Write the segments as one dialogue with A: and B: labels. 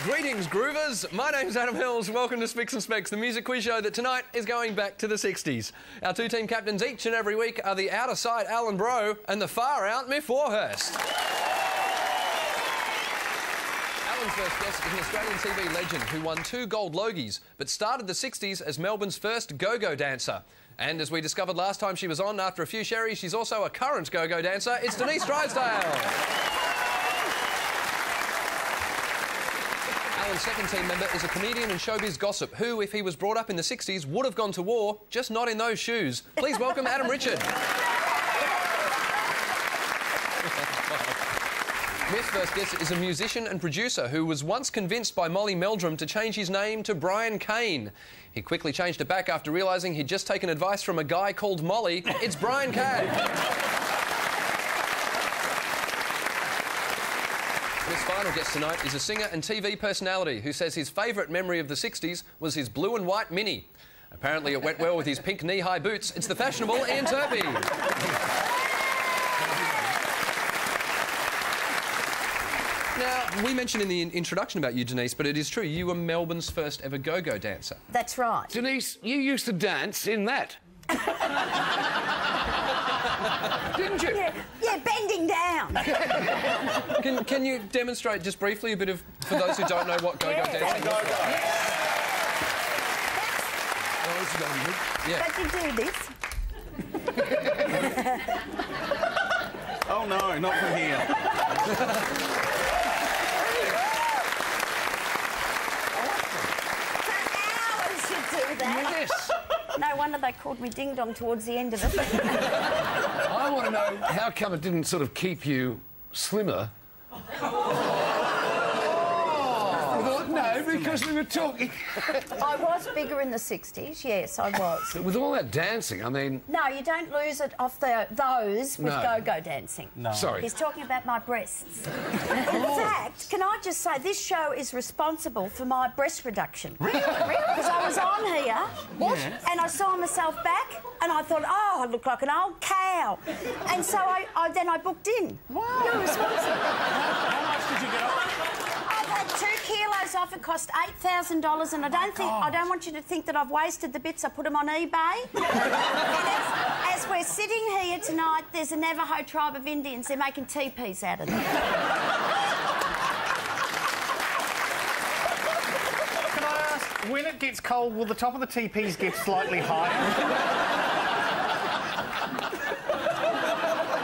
A: Greetings, Groovers. My name's Adam Hills. Welcome to Spicks and Specks, the music quiz show that tonight is going back to the 60s. Our two team captains each and every week are the out-of-sight Alan Bro and the far-out Myf Warhurst. Alan's first guest is an Australian TV legend who won 2 gold Logies, but started the 60s as Melbourne's first go-go dancer. And as we discovered last time she was on, after a few sherries, she's also a current go-go dancer. It's Denise Drysdale. Alan's second team member is a comedian and showbiz gossip who, if he was brought up in the 60s, would have gone to war, just not in those shoes. Please welcome Adam Richard. Myf's first guest is a musician and producer who was once convinced by Molly Meldrum to change his name to Brian Kane. He quickly changed it back after realising he'd just taken advice from a guy called Molly. It's Brian Cadd. This final guest tonight is a singer and TV personality who says his favourite memory of the 60s was his blue and white Mini. Apparently it went well with his pink knee-high boots. It's the fashionable Ian Turpie. Now, we mentioned in the introduction about you, Denise, but it is true, you were Melbourne's first ever go-go dancer.
B: That's right.
C: Denise, you used to dance in that. Didn't you?
B: Yeah, bending down.
A: Can you demonstrate just briefly a bit of, for those who don't know what go-go dancing is?
B: Yeah. But you do this.
D: Oh no, not from here.
B: For hours you do that.
C: Yes.
B: No wonder they called me Ding Dong towards the end of it.
C: I want to know how come it didn't sort of keep you slimmer. No, because we were talking.
B: I was bigger in the 60s, yes, I was.
C: With all that dancing, I mean...
B: No, you don't lose it off those with go-go dancing.
C: No. Sorry.
B: He's talking about my breasts. In fact, can I just say, this show is responsible for my breast reduction. Really? Because I was on here, and I saw myself back, and I thought, oh, I look like an old cow. And so then I booked in. Wow. You're responsible.
D: How much did you get off?
B: I've had 2 kilos off. It cost $8,000, and I don't want you to think that I've wasted the bits. I put them on eBay. And as we're sitting here tonight, there's a Navajo tribe of Indians. They're making teepees out of them.
D: Can I ask, when it gets cold, will the top of the teepees get slightly higher?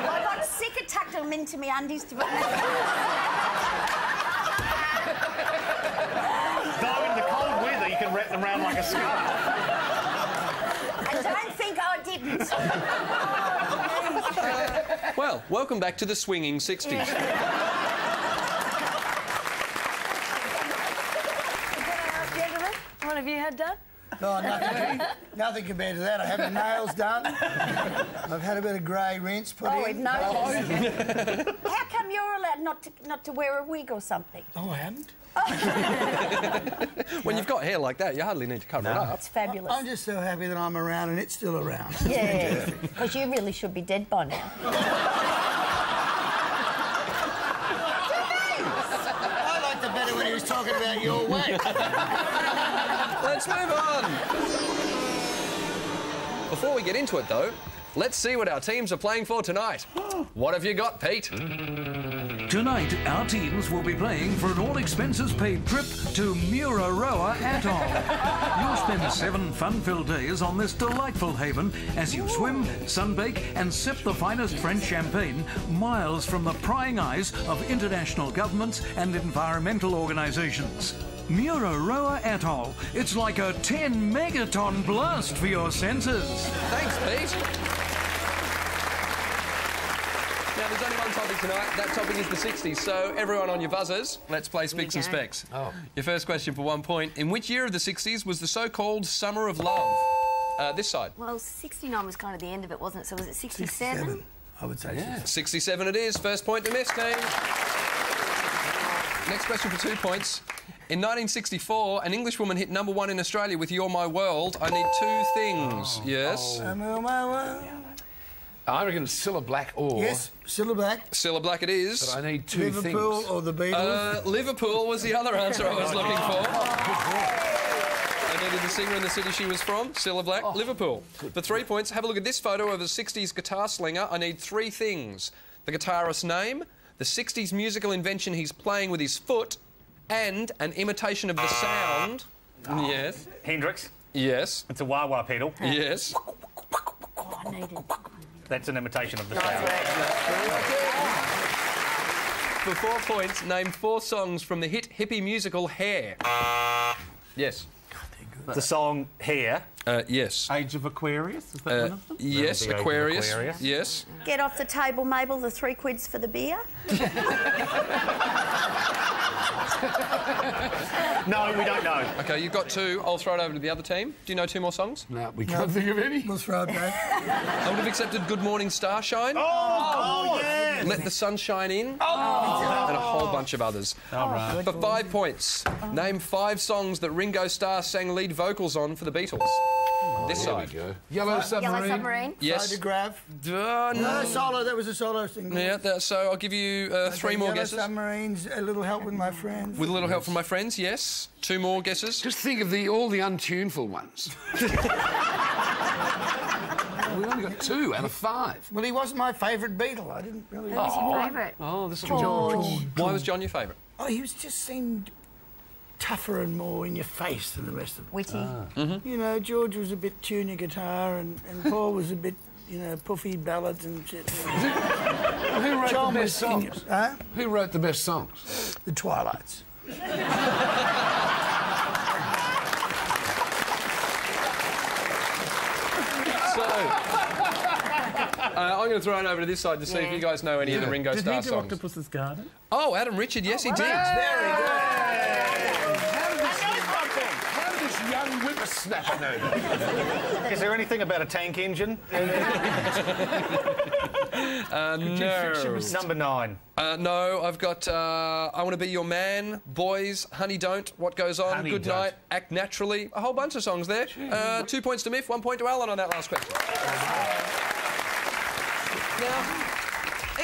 B: I got sick of tucking them into my undies to...
D: Though in the cold weather, you can wrap them around like a scarf.
B: I don't think I didn't.
A: Well, welcome back to the swinging 60s.
B: Gentlemen, what have you had done?
E: Oh, nothing compared to that. I had my nails done. I've had a bit of grey rinse put in.
B: We've noticed. How come you're allowed not to wear a wig or something?
E: Oh, I haven't.
A: When you've got hair like that, you hardly need to cover it up.
B: That's fabulous.
E: I'm just so happy that I'm around and it's still around.
B: Yeah, because you really should be dead by now.
E: I liked it better when he was talking about your weight.
A: Let's move on. Before we get into it, though, let's see what our teams are playing for tonight. What have you got, Pete?
F: Tonight, our teams will be playing for an all-expenses-paid trip to Mururoa Atoll. You'll spend 7 fun-filled days on this delightful haven as you swim, sunbake and sip the finest French champagne miles from the prying eyes of international governments and environmental organisations. Mururoa Atoll. It's like a 10-megaton blast for your senses.
A: Thanks, Pete. Now, there's only one topic tonight. That topic is the 60s. So, everyone on your buzzers, let's play Spicks and Specks. Oh. Your first question for 1 point. In which year of the 60s was the so-called Summer of Love? This side.
G: Well, 69 was kind of the end of it, wasn't it? So was it 67?
E: 67, I would say.
A: Yeah. 67 it is. First point to Myf's team. Next question for 2 points. In 1964, an Englishwoman hit #1 in Australia with You're My World. I need 2 things. Yes?
E: I'm on my world.
C: I reckon it's Cilla Black or...
E: Yes, Cilla Black.
A: Cilla Black it is.
C: But I need two
E: Liverpool
C: things.
E: or the Beatles.
A: Liverpool was the other answer I was looking for. I needed the singer and the city she was from. Cilla Black, Liverpool. For 3 points, have a look at this photo of a 60s guitar slinger. I need 3 things. The guitarist's name, the 60s musical invention he's playing with his foot, and an imitation of the sound. Yes.
D: Hendrix.
A: Yes.
D: It's a wah-wah pedal.
A: Yes.
B: Oh, I needed...
D: That's an imitation of the sound.
A: For 4 points, name 4 songs from the hit hippie musical Hair. Yes.
D: The song Hair.
A: Yes.
H: Age of Aquarius, is that one of them?
A: Yes,
D: Age of
A: Aquarius.
D: Aquarius.
A: Yes.
B: Get off the table, Mabel, the 3 quids for the beer.
D: No, we don't know.
A: OK, you've got 2. I'll throw it over to the other team. Do you know 2 more songs?
C: No, we can't think of any.
E: We'll throw it back.
A: I would have accepted Good Morning Starshine.
D: Oh, yes!
A: Let the Sun Shine In. And a whole bunch of others.
D: All right.
A: For 5 points, name 5 songs that Ringo Starr sang lead vocals on for the Beatles. This side.
C: Go. Yellow Submarine.
G: Yellow Submarine.
A: Yes.
E: Photograph.
A: No.
E: No, solo. That was a solo single.
A: Yeah, so I'll give you 3 more
E: Yellow
A: guesses.
E: Submarines, A Little Help With My Friends.
A: With a little help from my friends, yes. 2 more guesses.
C: Just think of all the untuneful ones. We've only got 2 out of 5.
E: Well, he wasn't my favourite Beatle. I didn't really...
G: Who's your favourite?
A: Oh, this is
G: George.
A: Why was John your favourite?
E: Oh, he was just seemed tougher and more in your face than the rest of them.
G: Witty.
E: You know, George was a bit tune your guitar and Paul was a bit, you know, puffy ballads and shit.
C: Who wrote
E: John
C: the
E: was
C: best songs? Who wrote the best songs?
E: The Twilights.
A: I'm going to throw it over to this side to see if you guys know any of the Ringo
H: Did
A: Starr
H: he do
A: songs.
H: Octopus's Garden?
A: Oh, Adam Richard, yes, he did.
E: Very good.
C: How did this young whippersnapper know that?
D: Is there anything about a tank engine?
A: No.
D: Number 9.
A: No, I've got I Want to Be Your Man, Boys, Honey Don't, What Goes On,
C: Honey
A: Good
C: Don't.
A: Night, Act Naturally. A whole bunch of songs there. 2 points to Myf, 1 point to Alan on that last question. Now,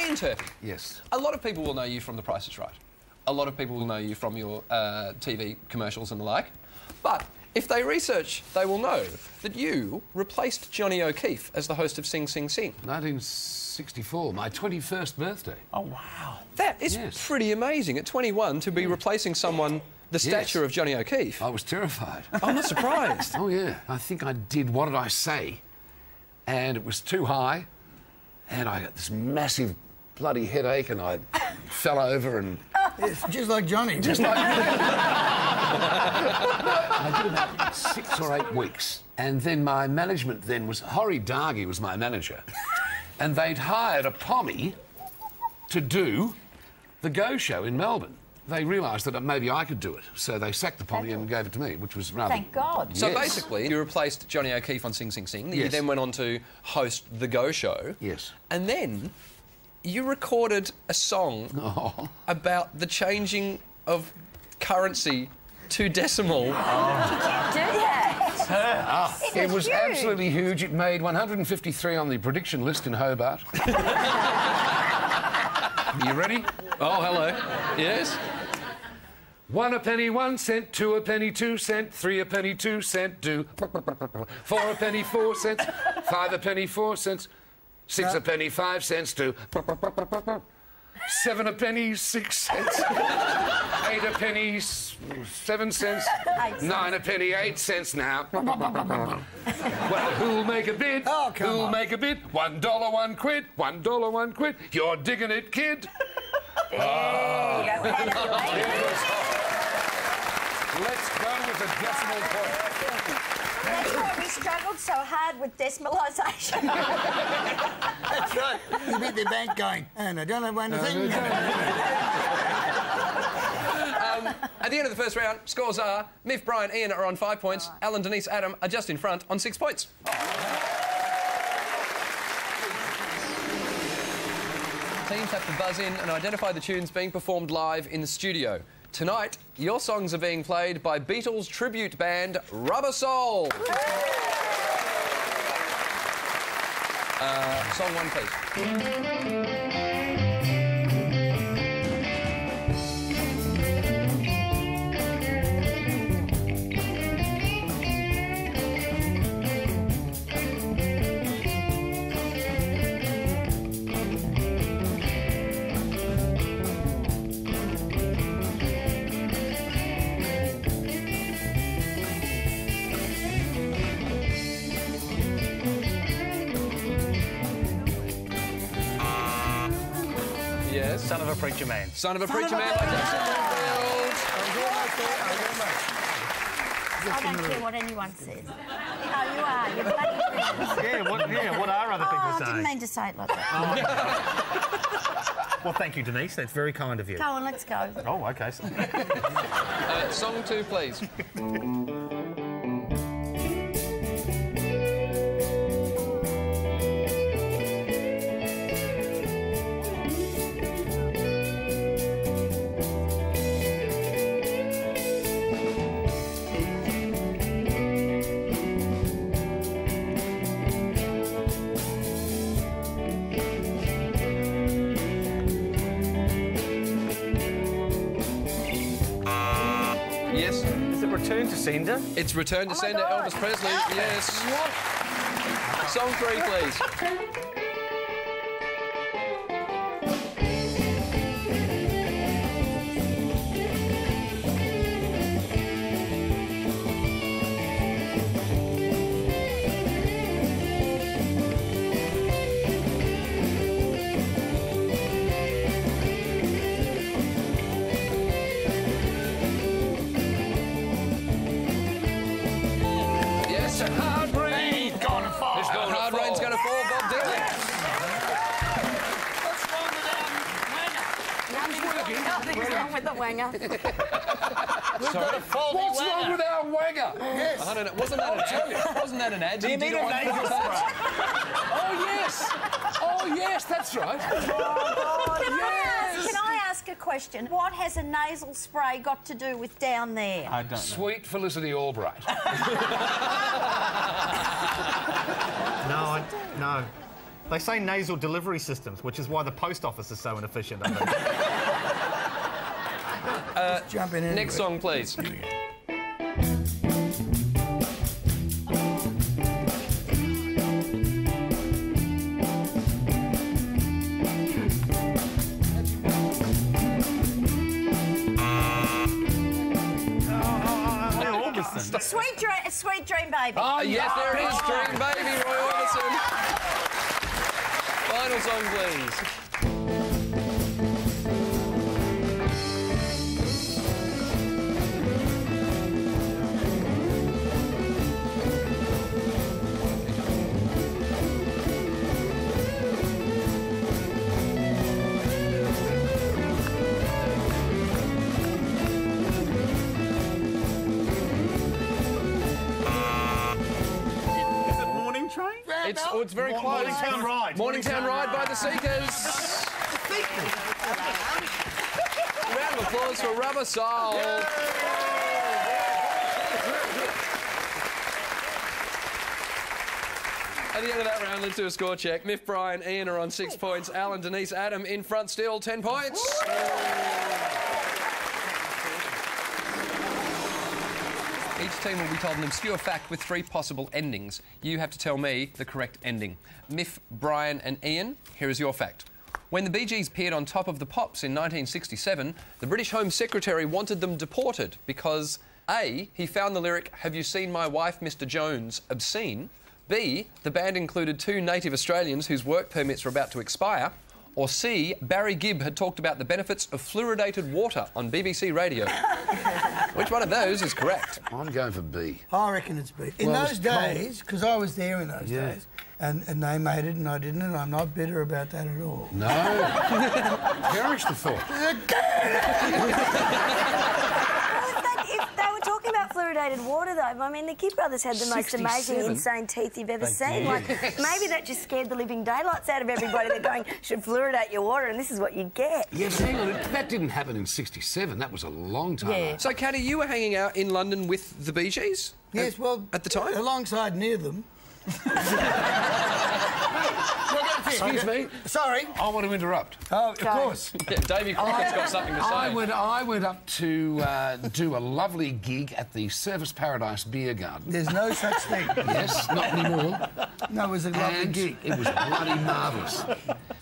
A: Ian Turpie.
C: Yes.
A: A lot of people will know you from The Price is Right. A lot of people will know you from your TV commercials and the like. But if they research, they will know that you replaced Johnny O'Keefe as the host of Sing Sing Sing.
C: 1964, my 21st birthday.
H: Oh, wow.
A: That is
C: Yes.
A: pretty amazing. At 21, to be replacing someone the stature of Johnny O'Keefe.
C: I was terrified.
A: I'm not surprised.
C: Oh, yeah. I think I did What Did I Say? And it was too high, and I got this massive bloody headache, and I fell over and...
E: Yes, just like Johnny.
C: Just like... I did about 6 or 8 weeks. And then my management then was... Horry Dargy was my manager. And they'd hired a pommy to do the Go Show in Melbourne. They realised that maybe I could do it, so they sacked the pommy and gave it to me, which was rather...
B: Thank God.
A: So
C: Yes.
A: basically, you replaced Johnny O'Keefe on Sing Sing Sing. You
C: Yes.
A: then went on to host the Go Show.
C: Yes.
A: And then you recorded a song about the changing of currency to decimal.
B: Do that.
C: It was
B: huge.
C: absolutely huge. It made 153 on the prediction list in Hobart. You ready?
A: Oh, hello. Yes?
C: 1 a penny 1 cent, 2 a penny 2 cent, 3 a penny 2 cent, do 4 a penny 4 cents, 5 a penny 4 cents, 6 a penny 5 cents, do 7 a penny 6 cents, 8 a penny 7 cents, 9 a penny 8 cents now. Well, who'll make a bid?
E: Oh, come
C: Who'll
E: on.
C: make a bid? $1 1 quid, $1 1 quid. You're digging it, kid.
B: You don't have to,
C: Let's go with a decimal point.
B: That's why we struggled so hard with decimalisation.
E: That's right. You beat the bank going, and I don't have one thing.
A: At the end of the first round, scores are Myf, Brian, Ian are on 5 points. Alan, Denise, Adam are just in front on 6 points. Teams have to buzz in and identify the tunes being performed live in the studio. Tonight, your songs are being played by Beatles tribute band Rubber Soul. Song 1, please. Yes.
D: Son of a Preacher Man.
A: Son of a Preacher Man by Jackson Whitfield.
B: I don't care what anyone says. Oh, you are. You're bloody
D: What are other people
B: I
D: saying?
B: didn't mean to say it like that.
D: Well, thank you, Denise. That's very kind of you.
B: Go on, let's go.
D: Oh, OK.
A: Song 2, please. Yes.
D: Is it Return to Sender?
A: It's Return to Sender,
B: God.
A: Elvis Presley. Yes. Song 3, please. Yes, a hard rain.
D: Gonna fall.
A: A hard rain's going to fall, Bob Dylan.
B: Nothing's wrong with the wanger.
A: Sorry?
C: What's wrong with our wagger?
E: Yes.
A: I don't know. Wasn't that an ad?
D: Do you need a nasal spray?
C: Oh, yes. Oh, yes, that's right.
B: Can I ask a question? What has a nasal spray got to do with down there?
H: I don't know.
C: Sweet Felicity Albright.
D: No. They say nasal delivery systems, which is why the post office is so inefficient, I think.
E: Jump in.
A: Next song, please.
B: Sweet Dream Baby.
C: Oh,
A: Yes, there it is. Dream Baby, Roy Orbison. Final song, please.
H: Is it Morning Train?
A: It's very close.
D: Morningtown Ride.
A: Morningtown Ride by the Seekers. Round of applause for Rubber Soul. At the end of that round, let's do a score check. Myf, Brian, Ian are on 6 points. Alan, Denise, Adam in front still, 10 points. Each team will be told an obscure fact with 3 possible endings. You have to tell me the correct ending. Myf, Brian and Ian, here is your fact. When the Bee Gees appeared on Top of the Pops in 1967, the British Home Secretary wanted them deported because A, he found the lyric, "Have you seen my wife, Mr. Jones," obscene. B, the band included 2 native Australians whose work permits were about to expire. Or C, Barry Gibb had talked about the benefits of fluoridated water on BBC Radio. Which one of those is correct?
C: I'm going for B.
E: I reckon it's B. In
C: Well,
E: those
C: it's cold.
E: days, because I was there in those days, and they made it and I didn't, and I'm not bitter about that at all.
C: No. Perish the thought.
G: If they were talking about fluoridated water, though, I mean, the Gibb brothers had the most amazing,
A: 67.
G: insane teeth you've ever seen. Like, maybe that just scared the living daylights out of everybody. They're going, should fluoridate your water, and this is what you get.
C: Yes, hang on. That didn't happen in '67. That was a long time ago.
A: So, Caddy, you were hanging out in London with the Bee Gees?
E: Yes, well...
A: At the time?
E: Alongside near them.
C: Excuse me.
E: Sorry.
C: I want to interrupt.
E: Oh, of course.
A: Yeah, Davey Crockett's got something to say.
C: I went up to do a lovely gig at the Service Paradise Beer Garden.
E: There's no such thing.
C: Yes, not anymore.
E: No, it was a lovely
C: And
E: gig.
C: it was bloody marvellous.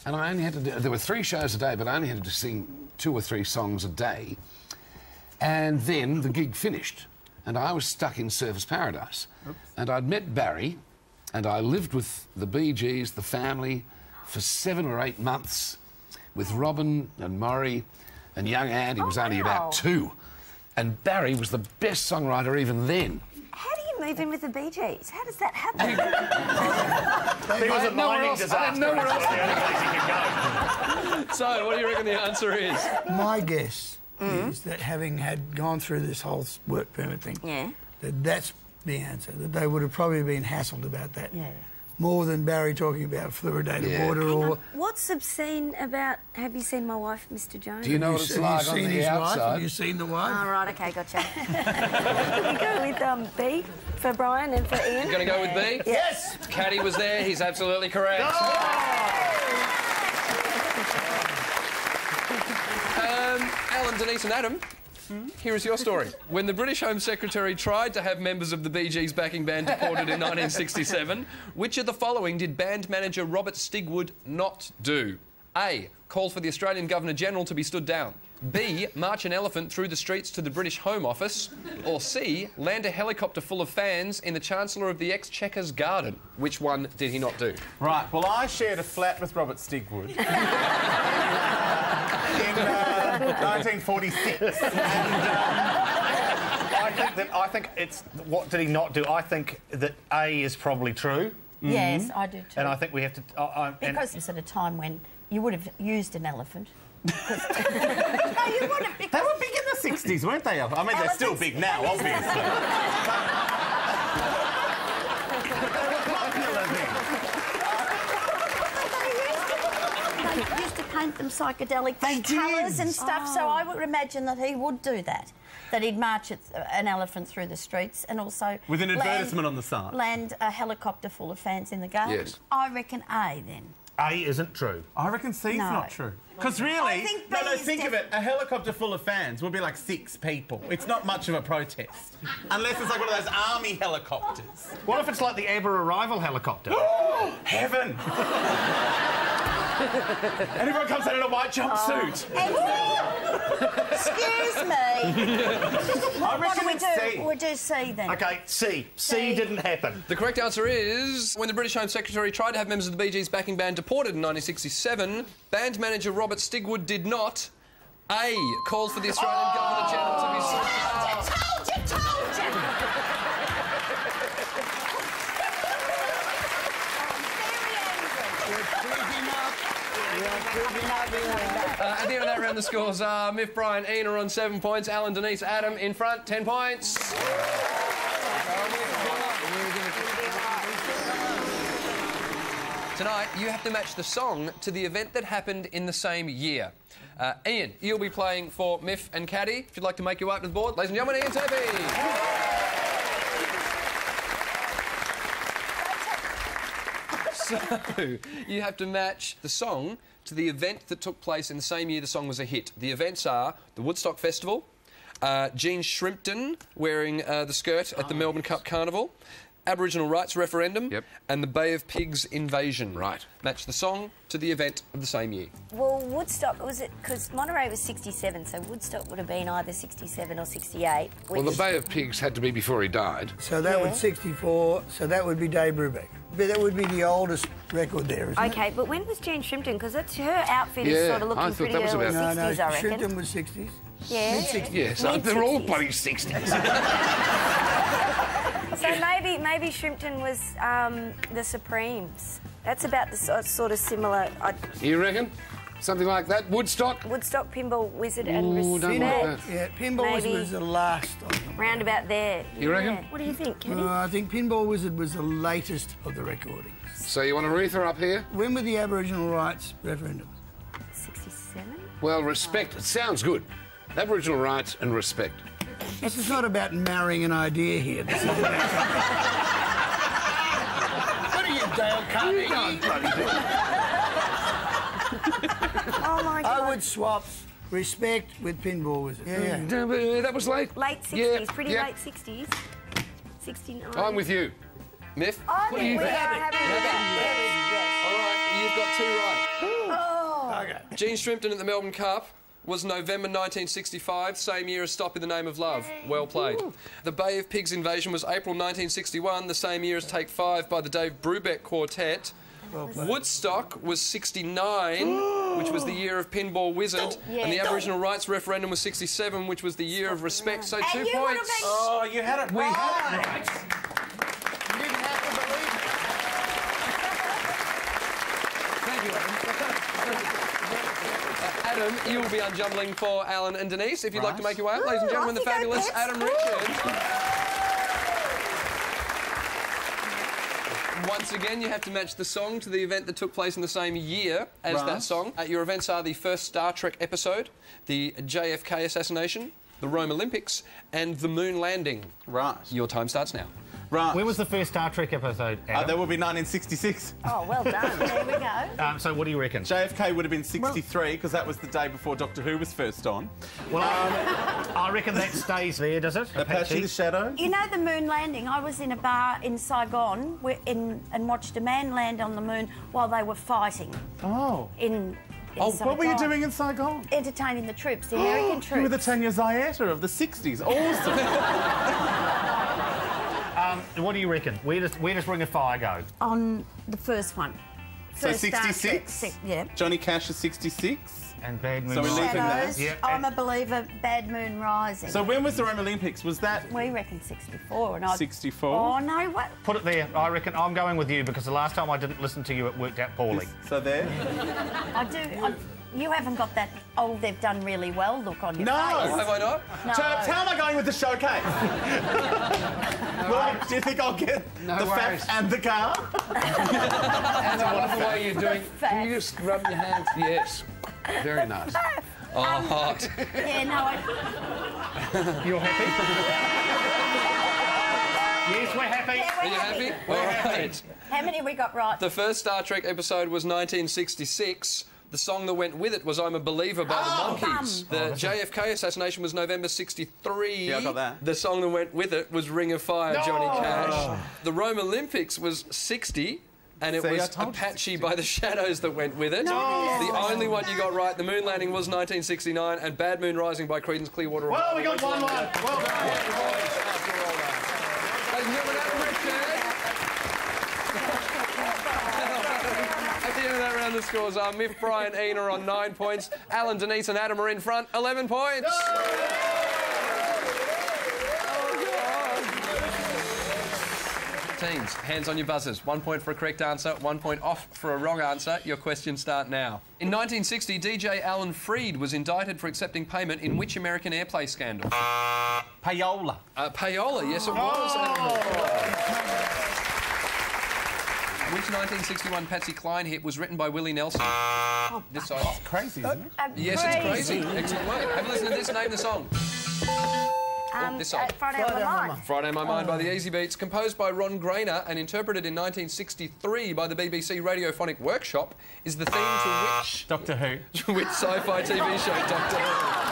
C: And I only had to do... There were 3 shows a day, but I only had to sing 2 or 3 songs a day. And then the gig finished, and I was stuck in Service Paradise. Oops. And I'd met Barry, and I lived with the Bee Gees, the family, for 7 or 8 months, with Robin and Maury and young Anne. He was only about 2. And Barry was the best songwriter even then.
G: How do you move in with the Bee Gees? How does that happen?
D: He was a mining disaster.
A: So, what do you reckon the answer is?
E: My guess is that having gone through this whole work permit thing, that's the answer, that they would have probably been hassled about that. Yeah. More than Barry talking about fluoridated water or...
G: What's obscene about Have You Seen My Wife, Mr. Jones?
C: Do you know what it's like on the outside?
E: Have you seen the wife?
G: Oh, right, OK, gotcha. Can we go with B for Brian and for Ian?
A: You're going to go with B?
E: Yes.
A: Caddy was there. He's absolutely correct. Alan, Denise and Adam, here is your story. When the British Home Secretary tried to have members of the Bee Gees backing band deported in 1967, which of the following did band manager Robert Stigwood not do? A. Call for the Australian Governor-General to be stood down. B. March an elephant through the streets to the British Home Office. Or C. Land a helicopter full of fans in the Chancellor of the Exchequer's garden. Which one did he not do?
I: Right, well, I shared a flat with Robert Stigwood. In 1946, and I think it's what did he not do? I think that A is probably true.
B: Yes, I do too.
I: And I think we have to
B: because it's at a time when you would have used an elephant.
I: No, you would have. They were big in the 60s, weren't they? I mean, they're still big now, obviously. They were popular then.
B: They used to paint them psychedelic colours and stuff, so I would imagine that he would do that. That he'd march an elephant through the streets and also...
I: With an advertisement on the side.
B: Land a helicopter full of fans in the garden.
C: Yes.
B: I reckon A, then.
D: A isn't true.
I: I reckon C's not true. Because really... think of it. A helicopter full of fans would be like 6 people. It's not much of a protest. Unless it's like one of those army helicopters.
D: What if it's like the ever arrival helicopter?
I: Heaven! And everyone comes out in a white jumpsuit.
B: Excuse me.
I: I reckon it's C.
B: We'll do C then.
D: OK, C. C didn't happen.
A: The correct answer is, when the British Home Secretary tried to have members of the Bee Gees backing band deported in 1967, band manager Robert Stigwood did not. A. Called for the Australian Governor-General to be stood down.
B: Told you!
A: At the end of that round, the scores are Myf, Brian, Ian are on 7 points. Alan, Denise, Adam in front, 10 points. Tonight, you have to match the song to the event that happened in the same year. Ian, you'll be playing for Myf and Caddie. If you'd like to make your way up to the board, ladies and gentlemen, Ian Turpie. So, you have to match the song to the event that took place in the same year the song was a hit. The events are the Woodstock Festival, Jean Shrimpton wearing the skirt at the Melbourne Cup Carnival, Aboriginal Rights Referendum, and the Bay of Pigs invasion.
C: Right.
A: Match the song to the event of the same year.
G: Well, Woodstock, was it... Because Monterey was 67, so Woodstock would have been either 67 or 68.
C: Well, the Bay of Pigs had to be before he died.
E: So that would 64, so that would be Dave Brubeck. But that would be the oldest record there, isn't it?
G: OK, but when was Jean Shrimpton? Because that's her outfit is sort of looking pretty early 60s, I reckon.
E: Shrimpton was 60s.
G: Yeah.
E: Mid-60s.
C: Yes, they're all bloody 60s.
G: So maybe Shrimpton was the Supremes. That's about the sort of similar...
C: You reckon? Something like that? Woodstock?
G: Woodstock, Pinball Wizard and
C: don't
G: Respect.
C: like that.
E: Yeah, Pinball Wizard was the last of them.
G: Round about there.
C: You reckon?
G: What do you think, Caddie?
E: I think Pinball Wizard was the latest of the recordings.
C: So you want Aretha up here?
E: When were the Aboriginal Rights referendums?
G: 67?
C: Well, respect. It sounds good. Aboriginal rights and respect.
E: This is not about marrying an idea here. This is about... What are you, Drysdale can't eat.
G: Oh, my God.
E: I would swap respect with pinball wizard.
C: That was late.
G: Late 60s,
C: Yeah,
G: pretty
C: yeah.
G: late 60s. 69.
C: I'm with you.
A: Myf?
G: I think we are having
A: All right, you've got 2 right.
E: Okay.
A: Gene Strimpton at the Melbourne Cup was November 1965, same year as Stop in the Name of Love. Well played. The Bay of Pigs invasion was April 1961, the same year as Take 5 by the Dave Brubeck Quartet. Woodstock was 69, which was the year of Pinball Wizard, and the Aboriginal Rights Referendum was 67, which was the year of Respect. So 2 points.
I: Oh, you had it right.
E: You didn't have to believe it.
C: Thank you, Adam.
A: Adam, you will be unjumbling for Alan and Denise. If you'd like to make your way up, ladies and gentlemen, the fabulous Adam Richards. Once again, you have to match the song to the event that took place in the same year as that song. Your events are the first Star Trek episode, the JFK assassination, the Rome Olympics, and the moon landing.
I: Right.
A: Your time starts now.
I: Right.
D: When was the first Star Trek episode, Adam?
I: That would be 1966.
G: Oh, well done. There we go.
D: So what do you reckon?
I: JFK would have been 63 because that was the day before Doctor Who was first on.
D: Well, I reckon that stays there, does it?
I: Apache the Shadow.
B: You know the moon landing? I was in a bar in Saigon and watched a man land on the moon while they were fighting.
I: Oh.
B: In Saigon.
I: What were you doing in Saigon?
B: Entertaining the troops, the American troops.
I: You were the Tanya Zayeta of the 60s. Awesome.
D: What do you reckon? Where does Ring of Fire go?
B: On the first one.
I: So
B: First Star Trek,
I: 66?
B: yeah.
I: Johnny Cash is 66.
D: And Bad Moon
I: So we're
D: Rising.
I: leaving that.
B: Shadows,
D: Yeah,
B: I'm a believer, Bad Moon Rising.
I: So when was the Rome Olympics? Was that
B: We reckon 64. And
I: 64?
B: Oh, no, what?
D: Put it there. I reckon I'm going with you because the last time I didn't listen to you, it worked out poorly.
I: So there?
B: I do. You haven't got that, oh, they've done really well look on your
I: No.
B: face.
A: Have I not?
B: No.
I: Terps, how am I going with the showcase? Do you think I'll get the
C: worries.
I: fact and the car?
C: And I love the way you're doing. Can you just rub your hands? Yes. Very nice.
A: Oh, hot.
B: Yeah, no,
D: You're happy? Yes, we're happy.
B: Yeah,
A: Are you happy? All right.
B: How many we got right?
A: The first Star Trek episode was 1966. The song that went with it was I'm a Believer by the Monkees. The JFK assassination was November 63.
I: Yeah, I got that.
A: The song that went with it was Ring of Fire, Johnny Cash. The Rome Olympics was 60. And it
I: See, I
A: was
I: told you
A: Apache by the Shadows that went with it. The only one you got right, the moon landing was 1969, and Bad Moon Rising by Creedence Clearwater.
D: Well, we got 1-1. Well done.
A: Ladies and gentlemen, Adam Richards. At the end of that round, the scores are Myf, Brian, Ian are on 9 points. Alan, Denise and Adam are in front, 11 points. Teams, hands on your buzzers. 1 point for a correct answer, 1 point off for a wrong answer. Your questions start now. In 1960, DJ Alan Freed was indicted for accepting payment in which American airplay scandal?
I: Payola.
A: Payola, yes it was. Which 1961 Patsy Cline hit was written by Willie Nelson? This side.
I: Crazy, isn't it?
A: Yes, it's crazy. Excellent work. Have a listen to this. Name the song. This song.
G: Friday on my mind.
A: Friday on My Mind by the Easy Beats, composed by Ron Grainer and interpreted in 1963 by the BBC Radiophonic Workshop, is the theme to which...
I: Doctor Who.
A: which sci-fi TV show, Doctor Who?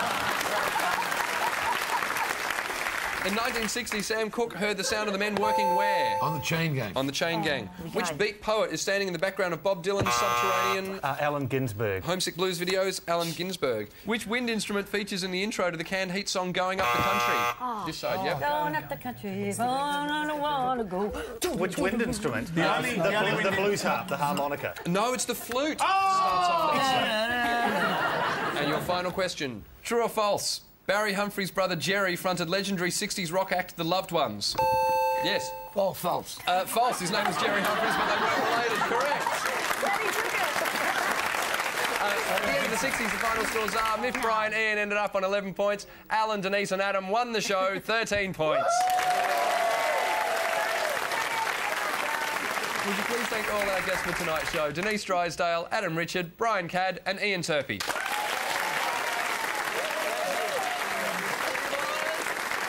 A: In 1960, Sam Cooke heard the sound of the men working where?
C: On the Chain Gang.
A: On the Chain Gang. Which beat poet is standing in the background of Bob Dylan's Subterranean...
D: Allen Ginsberg.
A: Homesick Blues videos, Allen Ginsberg. Which wind instrument features in the intro to the Canned Heat song Going Up the Country? This side, yep.
B: Going up the country, I wanna go.
D: Which wind instrument?
I: The only
D: The blues harp, the harmonica.
A: No, it's the flute. Starts off like that. And your final question. True or false? Barry Humphrey's brother Jerry fronted legendary 60s rock act The Loved Ones. Yes.
E: False.
A: False. His name was Jerry Humphreys, but they weren't related. Correct. At the end of the 60s, the final scores are Myf, Brian, Ian ended up on 11 points. Alan, Denise and Adam won the show, 13 points. Would you please thank all our guests for tonight's show? Denise Drysdale, Adam Richard, Brian Cadd and Ian Turpie.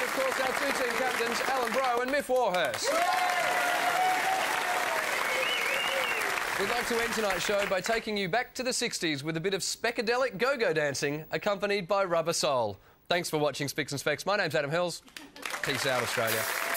A: Of course, our two team captains, Alan Bro and Myf Warhurst. We'd like to end tonight's show by taking you back to the 60s with a bit of speckadelic go-go dancing accompanied by Rubber Soul. Thanks for watching Spicks and Specks. My name's Adam Hills. Peace out, Australia.